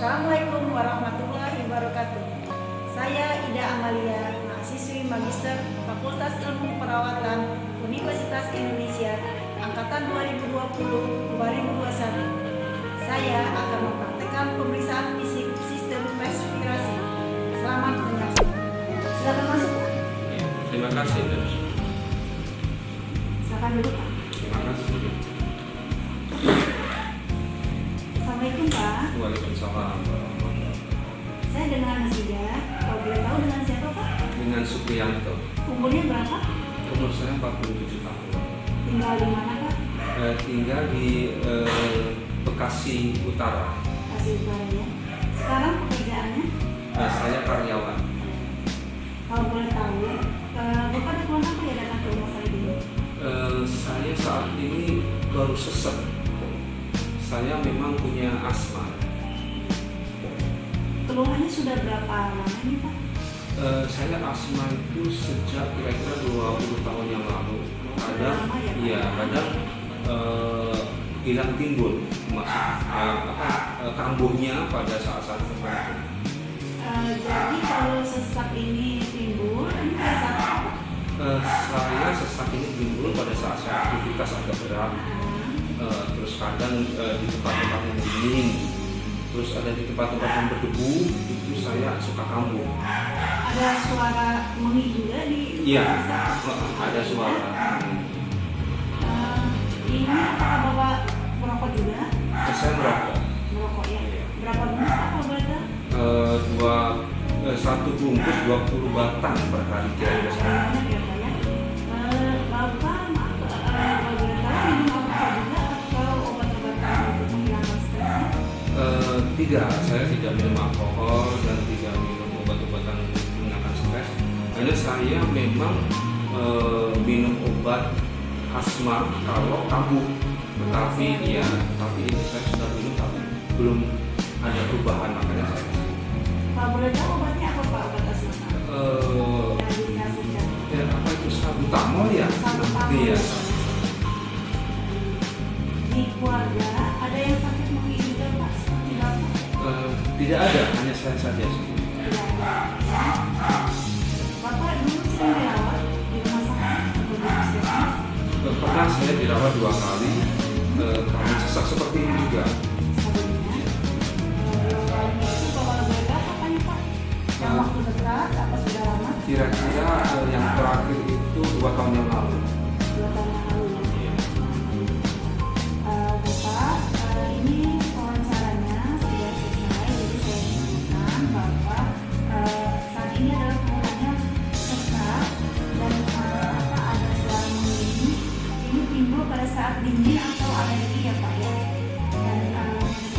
Assalamualaikum warahmatullahi wabarakatuh. Saya Ida Amalia, mahasiswi Magister Fakultas Ilmu Perawatan Universitas Indonesia Angkatan 2020-2021. Saya akan mempraktekkan pemeriksaan fisik sistem respirasi. Selamat menyaksikan. Silakan masuk, Pak. Terima kasih, Dok. Silakan duduk, Pak. Terima kasih. Assalamualaikum, Pak. Waalaikumsalam warahmatullahi wabarakatuh. Saya dengan Mas Ida. Kalau boleh tahu dengan siapa, Pak? Dengan Supriyanto. Umurnya berapa? Umur saya 47 tahun. Tinggal di mana, Pak? Tinggal di Bekasi Utara. Bekasi Utara, ya. Sekarang pekerjaannya? Saya karyawan. Kalau boleh tahu, Bapak ada keluhan apa ya datang ke rumah saya ini? Saya saat ini baru sesek. Saya memang punya asma. Keluhannya sudah berapa lama ini, Pak? Saya asma itu sejak kira-kira 20 tahun yang lalu. Kadang, lama ya, Pak? iya, kadang hilang timbul, kambuhnya pada saat-saat tertentu. Jadi kalau sesak ini timbul, ini pada saat apa? Saya sesak ini timbul pada saat saya aktivitas agak berat, terus kadang di tempat-tempat yang dingin, terus ada di tempat-tempat yang berdebu, itu saya suka kambuh. Ada suara mengi juga di Iya, sesak? ada suara. Ini apakah Bapak merokok juga? Saya merokok. Merokok, ya. Berapa bungkus, Pak, kalau boleh tahu? Satu bungkus 20 batang per hari kira-kira sekarang. Banyak ya, Pak, ya. Bapak, maaf, kalau boleh tahu minum alkohol juga atau obat-obatan untuk menghilangkan stresnya? Tidak, saya tidak minum alkohol dan tidak minum obat-obatan menghilangkan stres. Hanya saya memang minum obat asma kalau kambuh. Tetapi ya, tapi ini saya sudah minum tapi belum ada perubahan, makanya saya kesini. Pak, boleh tahu obatnya apa, Pak, obat asma? Yang dikasihkan. Apa itu salbutamol ya? Salbutamol. Iya. Di keluarga ada yang sakit mengi juga, Pak, seperti Bapak? Tidak ada, hanya saya saja sih. Tidak ada. Bapak dulu sering dirawat di rumah sakit atau di puskesmas? Pernah saya dirawat 2 kali karena sesak seperti ini juga. Sebelumnya, dirawatnya itu bapak berbeda kapan, Pak? Yang waktu dekat apa sudah lama? Kira-kira yang terakhir itu 2 tahun yang lalu. 2 tahun yang lalu, ya. Bapak, ini wawancaranya sudah selesai, jadi saya ingatkan Bapak saat ini adalah keluhannya sesak dan ada suara mengi. Ini timbul pada saat dingin atau alergi ya, Pak, ya. Dan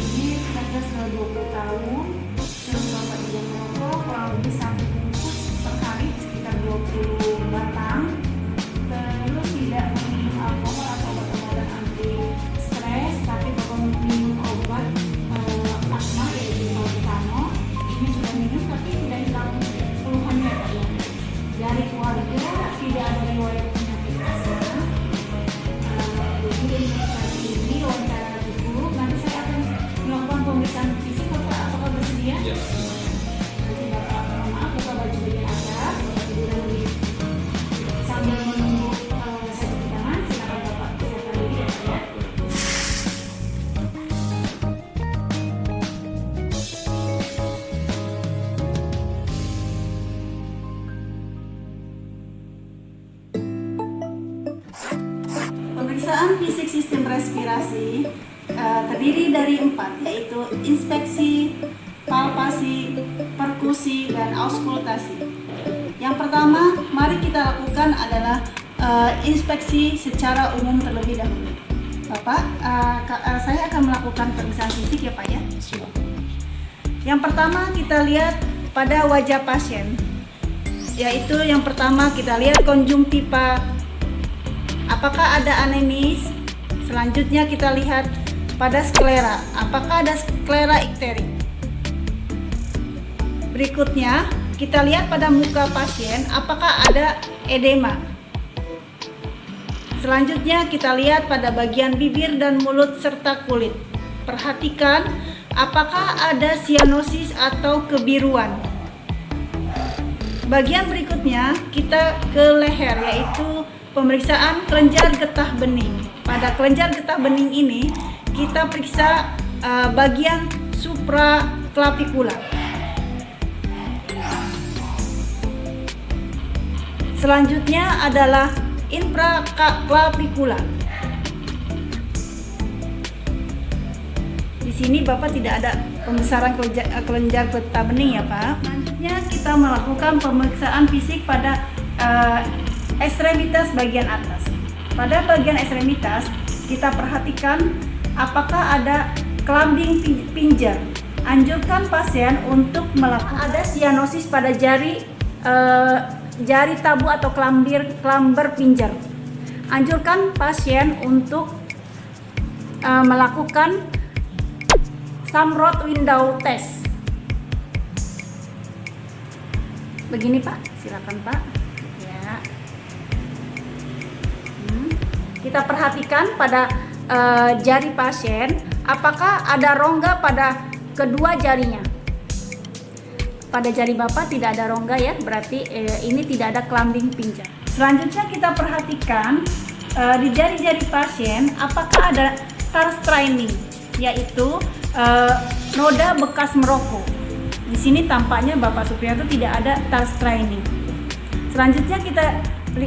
ini kira-kira sudah 20 tahun. Terus Bapak juga merokok kurang lebih 1 bungkus per hari sekitar 20 batang. Terus tidak minum alkohol atau obat-obatan anti stres, tapi Bapak minum obat asma yaitu salbutamol. Ini sudah minum tapi tidak hilang keluhannya, Pak, ya. Dari keluarga tidak ada riwayat penyakit asma. Jadi saat ini wawancara cukup. Nanti saya akan melakukan pemeriksaan fisik, Bapak. Apakah bersedia? Ya. Nanti Bapak, mohon maaf, buka baju bagian atas, Bapak tiduran di sambil menunggu saya cuci tangan. Silakan Bapak siapkan diri ya, Pak, ya. Pemeriksaan fisik sistem respirasi terdiri dari 4, yaitu inspeksi, palpasi, perkusi, dan auskultasi. Yang pertama, mari kita lakukan adalah inspeksi secara umum terlebih dahulu. Bapak, saya akan melakukan pemeriksaan fisik ya, Pak, ya. Yang pertama kita lihat pada wajah pasien, yaitu yang pertama kita lihat konjungtiva. Apakah ada anemis? Selanjutnya kita lihat pada sklera. Apakah ada sklera ikterik? Berikutnya kita lihat pada muka pasien apakah ada edema. Selanjutnya kita lihat pada bagian bibir dan mulut serta kulit. Perhatikan apakah ada sianosis atau kebiruan. Bagian berikutnya kita ke leher, yaitu pemeriksaan kelenjar getah bening. Pada kelenjar getah bening ini kita periksa bagian supraclavicular. Selanjutnya adalah infraclavicular. Di sini Bapak tidak ada pembesaran kelenjar getah bening ya Pak. Selanjutnya kita melakukan pemeriksaan fisik pada ekstremitas bagian atas. Pada bagian ekstremitas kita perhatikan apakah ada clumping pinjer. Anjurkan pasien untuk melakukan ada sianosis pada jari tabu atau klamber pinjer. Anjurkan pasien untuk melakukan Samrot window test. Begini Pak, silakan Pak. Ya. Kita perhatikan pada jari pasien, apakah ada rongga pada kedua jarinya. Pada jari Bapak tidak ada rongga ya, berarti ini tidak ada clumping pinjer. Selanjutnya kita perhatikan di jari-jari pasien, apakah ada tar straining, yaitu noda bekas merokok. Di sini tampaknya Bapak Suprianto tidak ada tar straining. Selanjutnya kita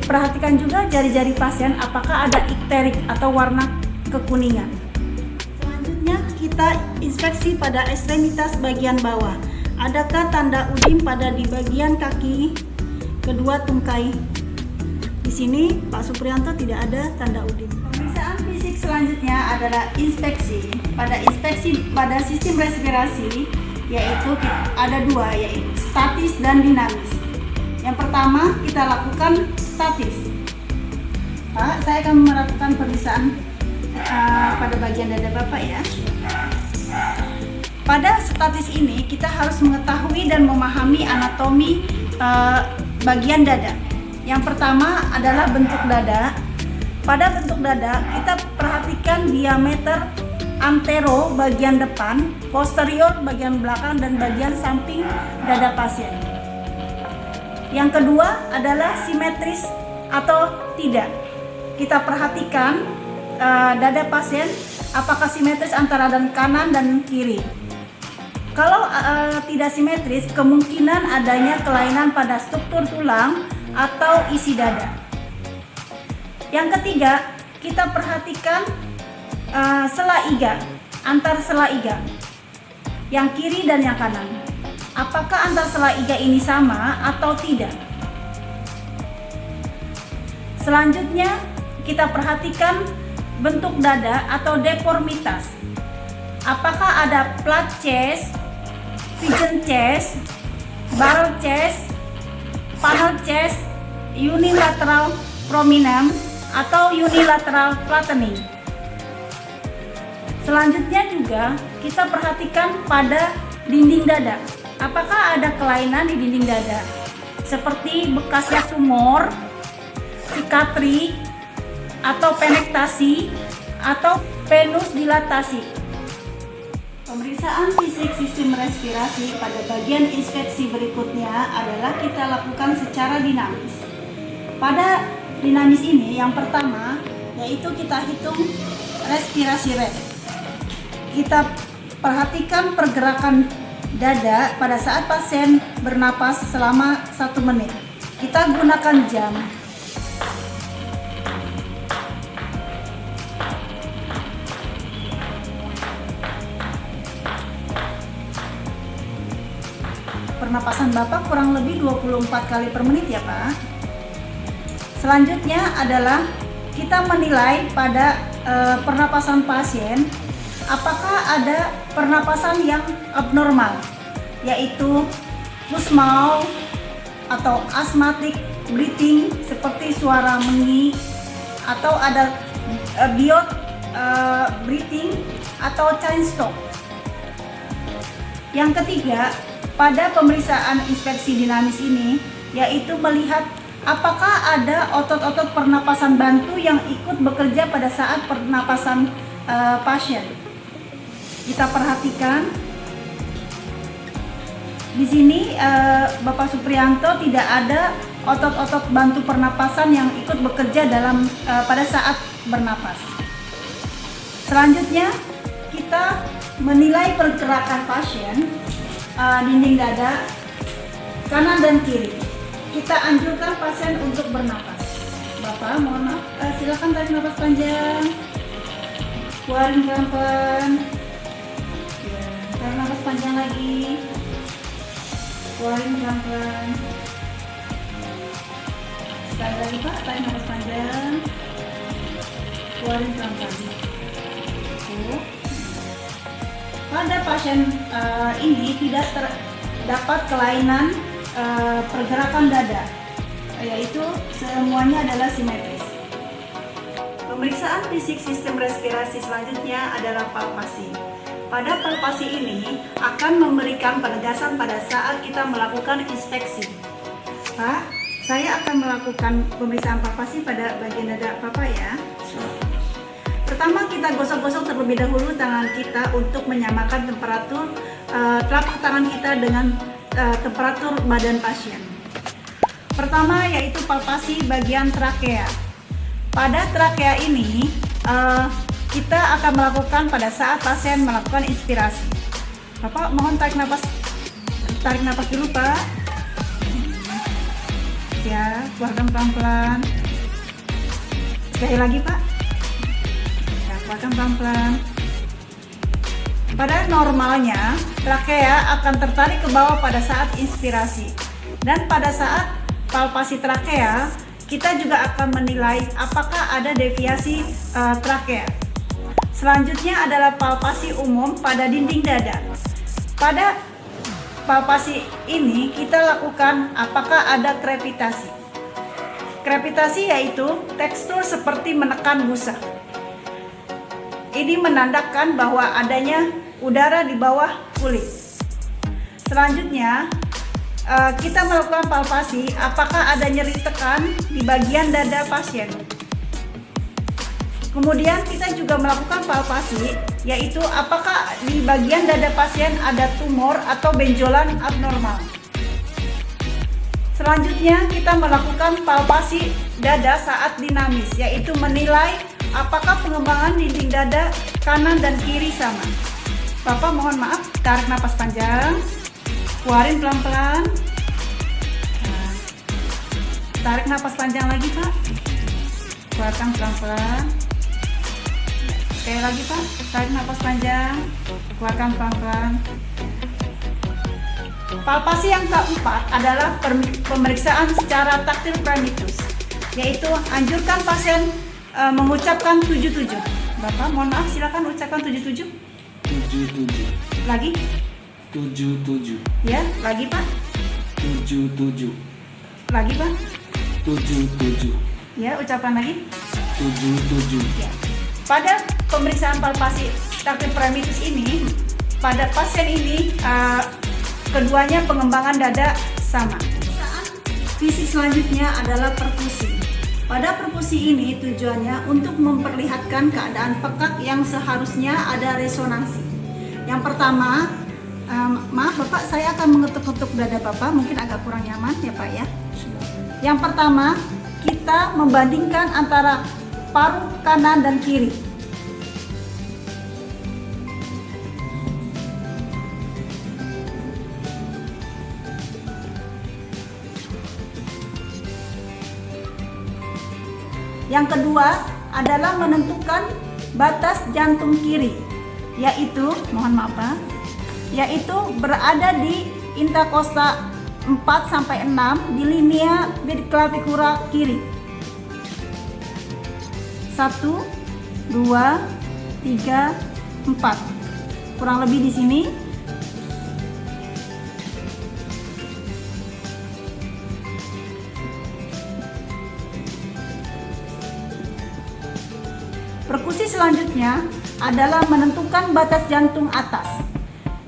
perhatikan juga jari-jari pasien, apakah ada ikterik atau warna kekuningan. Selanjutnya kita inspeksi pada ekstremitas bagian bawah. Adakah tanda udim pada di bagian kaki kedua tungkai? Di sini Pak Suprianto tidak ada tanda udim. Pemeriksaan fisik selanjutnya adalah inspeksi. Pada sistem respirasi, yaitu ada dua, yaitu statis dan dinamis. Yang pertama kita lakukan statis. Pak, saya akan melakukan pemeriksaan pada bagian dada Bapak ya. Pada statis ini kita harus mengetahui dan memahami anatomi bagian dada. Yang pertama adalah bentuk dada. Pada bentuk dada kita perhatikan diameter antero bagian depan, posterior bagian belakang, dan bagian samping dada pasien. Yang kedua adalah simetris atau tidak. Kita perhatikan dada pasien apakah simetris antara dan kanan dan kiri. Kalau tidak simetris, kemungkinan adanya kelainan pada struktur tulang atau isi dada. Yang ketiga, kita perhatikan sela iga, antar sela iga, yang kiri dan yang kanan. Apakah antar sela iga ini sama atau tidak? Selanjutnya, kita perhatikan bentuk dada atau deformitas. Apakah ada flat chest, pigeon chest, barrel chest, funnel chest, unilateral prominent, atau unilateral flattening. Selanjutnya juga kita perhatikan pada dinding dada. Apakah ada kelainan di dinding dada? Seperti bekasnya tumor, sikatrik, atau penektasi, atau venus dilatasi. Pemeriksaan fisik sistem respirasi pada bagian inspeksi berikutnya adalah kita lakukan secara dinamis. Pada dinamis ini yang pertama yaitu kita hitung respirasi rate. Kita perhatikan pergerakan dada pada saat pasien bernapas selama 1 menit. Kita gunakan jam. Pernapasan Bapak kurang lebih 24 kali per menit ya Pak. Selanjutnya adalah kita menilai pada pernapasan pasien apakah ada pernapasan yang abnormal, yaitu loose mouth atau asthmatic breathing seperti suara mengi, atau ada biot breathing atau chain stop. Yang ketiga, pada pemeriksaan inspeksi dinamis ini yaitu melihat apakah ada otot-otot pernapasan bantu yang ikut bekerja pada saat pernapasan pasien. kita perhatikan di sini Bapak Suprianto tidak ada otot-otot bantu pernapasan yang ikut bekerja pada saat bernapas. Selanjutnya kita menilai pergerakan pasien dinding dada kanan dan kiri. Kita anjurkan pasien untuk bernapas. Bapak, mohon maaf, silakan tarik nafas panjang, keluarin pelan-pelan. Ya, tarik nafas panjang lagi, keluarin pelan-pelan. Sekali lagi Pak, tarik nafas panjang, keluarin pelan-pelan. Pada pasien ini tidak terdapat kelainan pergerakan dada, yaitu semuanya adalah simetris. Pemeriksaan fisik sistem respirasi selanjutnya adalah palpasi. Pada palpasi ini akan memberikan penegasan pada saat kita melakukan inspeksi. Pak, saya akan melakukan pemeriksaan palpasi pada bagian dada Bapak ya. Pertama, kita gosok-gosok terlebih dahulu tangan kita untuk menyamakan temperatur telapak tangan kita dengan temperatur badan pasien. Pertama yaitu palpasi bagian trakea. Pada trakea ini kita akan melakukan pada saat pasien melakukan inspirasi. Bapak mohon tarik nafas dulu Pak. Ya, keluarkan pelan-pelan. Sekali lagi Pak. Ya, keluarkan pelan-pelan. Pada normalnya, trakea akan tertarik ke bawah pada saat inspirasi. Dan pada saat palpasi trakea, kita juga akan menilai apakah ada deviasi trakea. Selanjutnya adalah palpasi umum pada dinding dada. Pada palpasi ini kita lakukan apakah ada krepitasi. Krepitasi yaitu tekstur seperti menekan busa. Ini menandakan bahwa adanya udara di bawah kulit. Selanjutnya kita melakukan palpasi apakah ada nyeri tekan di bagian dada pasien. Kemudian kita juga melakukan palpasi yaitu apakah di bagian dada pasien ada tumor atau benjolan abnormal. Selanjutnya kita melakukan palpasi dada saat dinamis yaitu menilai apakah pengembangan dinding dada kanan dan kiri sama. Bapak mohon maaf, tarik napas panjang, keluarin pelan-pelan. Nah, tarik napas panjang lagi Pak, keluarkan pelan-pelan. Sekali lagi Pak, tarik napas panjang, keluarkan pelan-pelan. Palpasi yang keempat adalah pemeriksaan secara taktil primitus, yaitu anjurkan pasien mengucapkan 77. Bapak mohon maaf, silakan ucapkan 77. 77. Lagi? 77. Ya, lagi Pak. 77. Lagi Pak. 77. Ya, ucapkan lagi. 77. Ya. Pada pemeriksaan palpasi taktil primitus ini, pada pasien ini keduanya pengembangan dada sama. Visi selanjutnya adalah perkusi. Pada perkusi ini tujuannya untuk memperlihatkan keadaan pekak yang seharusnya ada resonansi. Yang pertama, maaf Bapak, saya akan mengetuk-ketuk dada Bapak, mungkin agak kurang nyaman ya Pak ya. Yang pertama, kita membandingkan antara paru kanan dan kiri. Yang kedua adalah menentukan batas jantung kiri, yaitu, mohon maaf Pak, yaitu berada di interkosta 4-6 di linea midclavicular kiri. 1, 2, 3, 4. Kurang lebih di sini. Perkusi selanjutnya adalah menentukan batas jantung atas,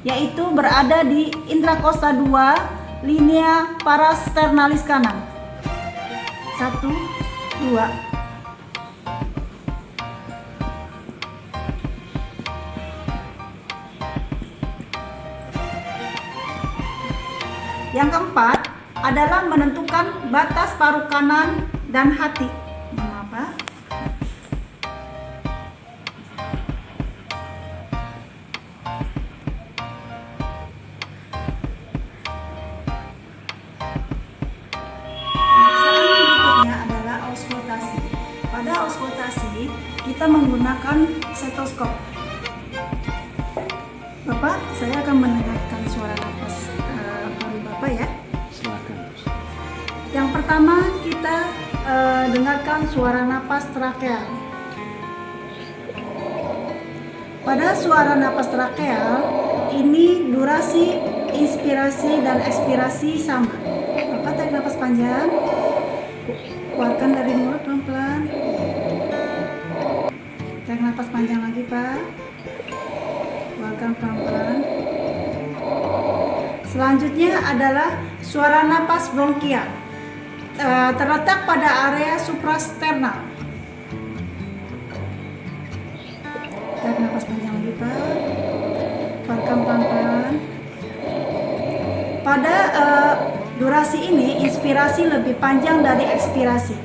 yaitu berada di intrakosta 2, linea parasternalis kanan. 1, 2. Yang keempat adalah menentukan batas paru kanan dan hati. Maaf, Pak. Berikutnya adalah auskultasi. Pada auskultasi kita menggunakan stetoskop. Bapak, saya akan mendengarkan suara napas paru Bapak ya. Silakan. Yang pertama kita dengarkan suara napas trakeal. Pada suara napas trakeal ini durasi inspirasi dan ekspirasi sama. Bapak tarik napas panjang, keluarkan dari mulut pelan-pelan. Tarik napas panjang lagi Pak, keluarkan pelan-pelan. Selanjutnya adalah suara napas bronkial, terletak pada area suprasternal. Tarik napas panjang lagi Pak, keluarkan pelan-pelan. Pada durasi ini inspirasi lebih panjang dari ekspirasi.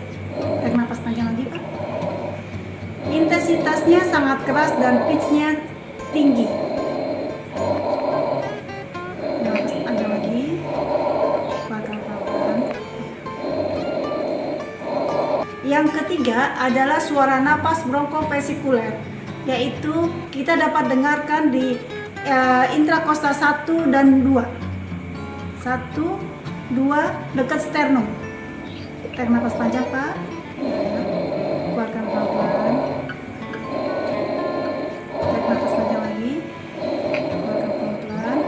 Tarik napas panjang lagi Pak. Intensitasnya sangat keras dan pitch-nya tinggi. Napas panjang lagi, keluarkan pelan-pelan. Yang ketiga adalah suara napas bronkofesikuler, yaitu kita dapat dengarkan di intrakostal 1 dan 2. 1, 2 dekat sternum. Tarik napas panjang Pak, keluarkan pelan-pelan. Tarik napas panjang lagi, keluarkan pelan-pelan.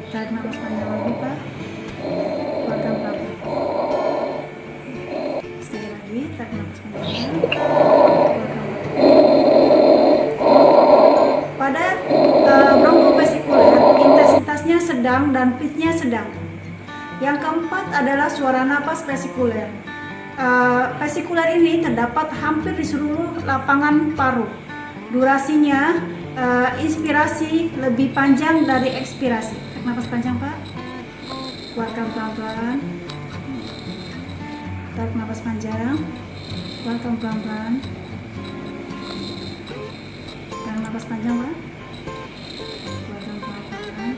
Tarik napas panjang lagi Pak, keluarkan pelan-pelan. Sekali lagi, tarik napas panjang, keluarkan pelan-pelan. Pada bronkofesikuler intensitasnya sedang dan pitch-nya sedang. Yang keempat adalah suara napas vesikuler. Vesikuler ini terdapat hampir di seluruh lapangan paru. Durasinya inspirasi lebih panjang dari ekspirasi. Tarik napas panjang Pak, keluarkan pelan-pelan. Tarik napas panjang, keluarkan pelan-pelan. Tarik napas panjang Pak, keluarkan pelan-pelan.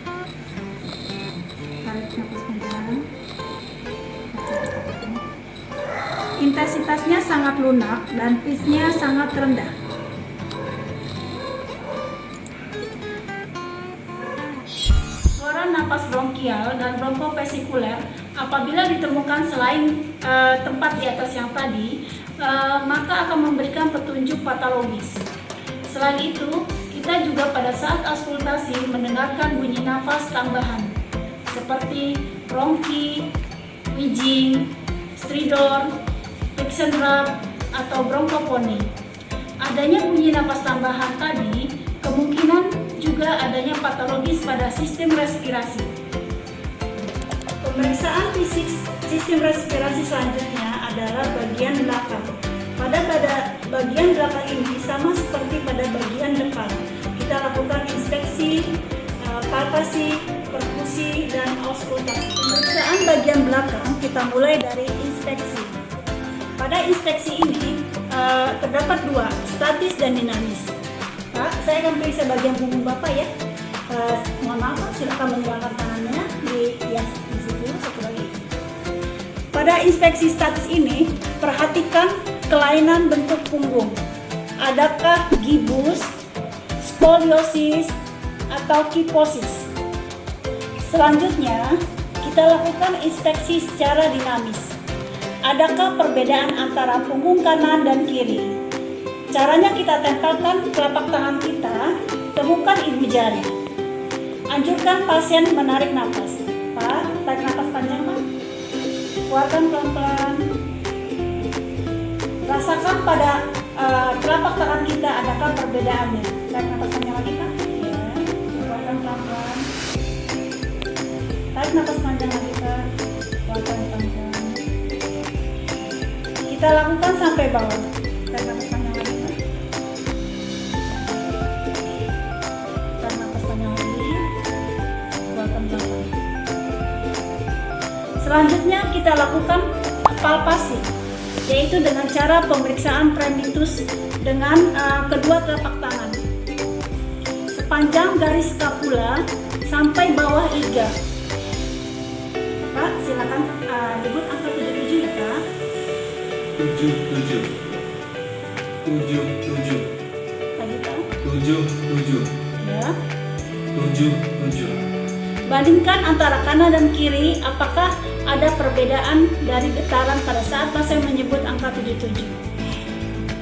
Tarik napas panjang. Intensitasnya sangat lunak dan pitch-nya sangat rendah. Suara napas bronkial dan bronkofesikuler apabila ditemukan selain tempat di atas yang tadi, maka akan memberikan petunjuk patologis. Selain itu, kita juga pada saat auskultasi mendengarkan bunyi nafas tambahan seperti bronki, wheezing, stridor, friction rub, atau bronkoponi. Adanya bunyi napas tambahan tadi kemungkinan juga adanya patologis pada sistem respirasi. Pemeriksaan fisik sistem respirasi selanjutnya adalah bagian belakang. Pada bagian belakang ini sama seperti pada bagian depan. Kita lakukan inspeksi, palpasi, perkusi, dan auskultasi. Pemeriksaan bagian belakang kita mulai dari inspeksi. Pada inspeksi ini terdapat dua, statis dan dinamis. Pak, saya akan periksa bagian punggung Bapak ya. Mohon maaf, silakan menyilangkan tangannya di situ satu lagi. Pada inspeksi statis ini, perhatikan kelainan bentuk punggung. Adakah gibus, skoliosis, atau kiposis? Selanjutnya, kita lakukan inspeksi secara dinamis. Adakah perbedaan antara punggung kanan dan kiri? Caranya kita tempelkan telapak tangan kita, temukan ibu jari. Anjurkan pasien menarik nafas. Pak, tarik nafas panjang Pak. Keluarkan pelan-pelan. Rasakan pada telapak tangan kita adakah perbedaannya. Tarik nafas panjang lagi Pak. Ya, keluarkan pelan-pelan. Tarik nafas panjang lagi Pak. Keluarkan pelan-pelan. Kita lakukan sampai bawah. Tarik nafas panjang lagi Pak. Tarik nafas panjang lagi. Keluarkan pelan-pelan. Selanjutnya kita lakukan palpasi, yaitu dengan cara pemeriksaan primitus dengan kedua telapak tangan sepanjang garis skapula sampai bawah iga. Pak, silakan nyebut angka 77 ya Pak. 77 77 Tadi Pak. 77 Ya. 77 Bandingkan antara kanan dan kiri, apakah ada perbedaan dari getaran pada saat pasien menyebut angka 77.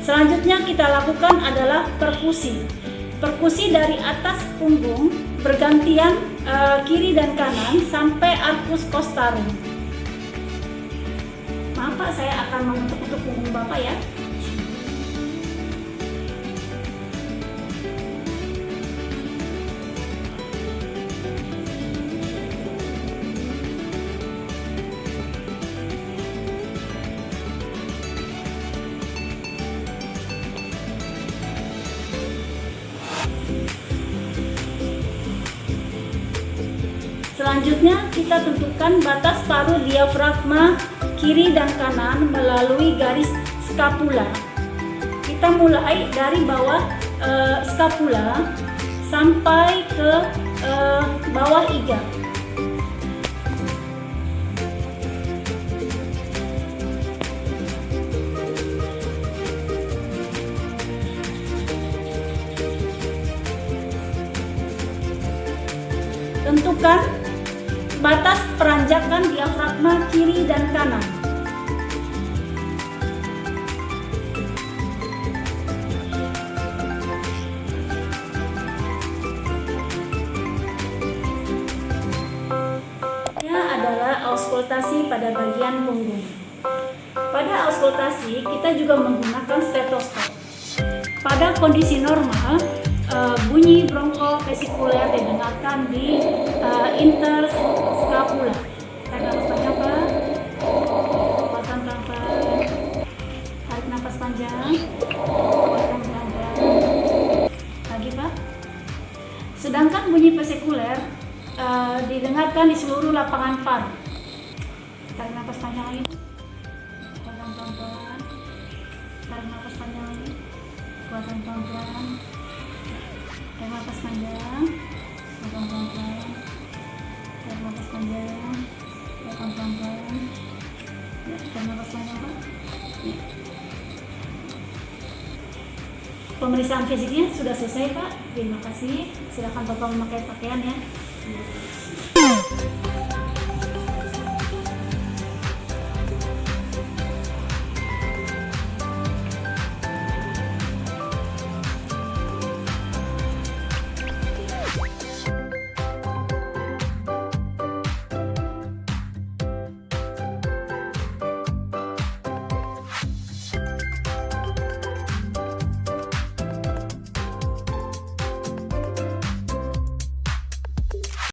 Selanjutnya kita lakukan adalah perkusi. Perkusi dari atas punggung bergantian kiri dan kanan sampai arcus costarum. Maaf Pak, saya akan mengetuk-ketuk punggung Bapak ya. Selanjutnya kita tentukan batas paru diafragma kiri dan kanan melalui garis skapula. Kita mulai dari bawah skapula sampai ke bawah iga. Tentukan batas peranjakan diafragma kiri dan kanan. Ini adalah auskultasi pada bagian punggung. Pada auskultasi kita juga menggunakan stetoskop. Pada kondisi normal, bunyi bronkovesikuler didengarkan di interskapula. Tarik nafas panjang Pak. Lepaskan pelan-pelan. Tarik nafas panjang. Lepaskan pelan-pelan. Lagi Pak. Sedangkan bunyi vesikuler didengarkan di seluruh lapangan paru. Tarik nafas panjang lagi. Lepaskan pelan-pelan. Tarik nafas panjang lagi. Lepaskan pelan-pelan. Tarik nafas panjang, tarik pelan-pelan, tarik nafas panjang, tarik pelan-pelan, tarik nafas panjang Pak. Ya. Pemeriksaan fisiknya sudah selesai Pak. Terima kasih. Silakan Bapak memakai pakaian ya.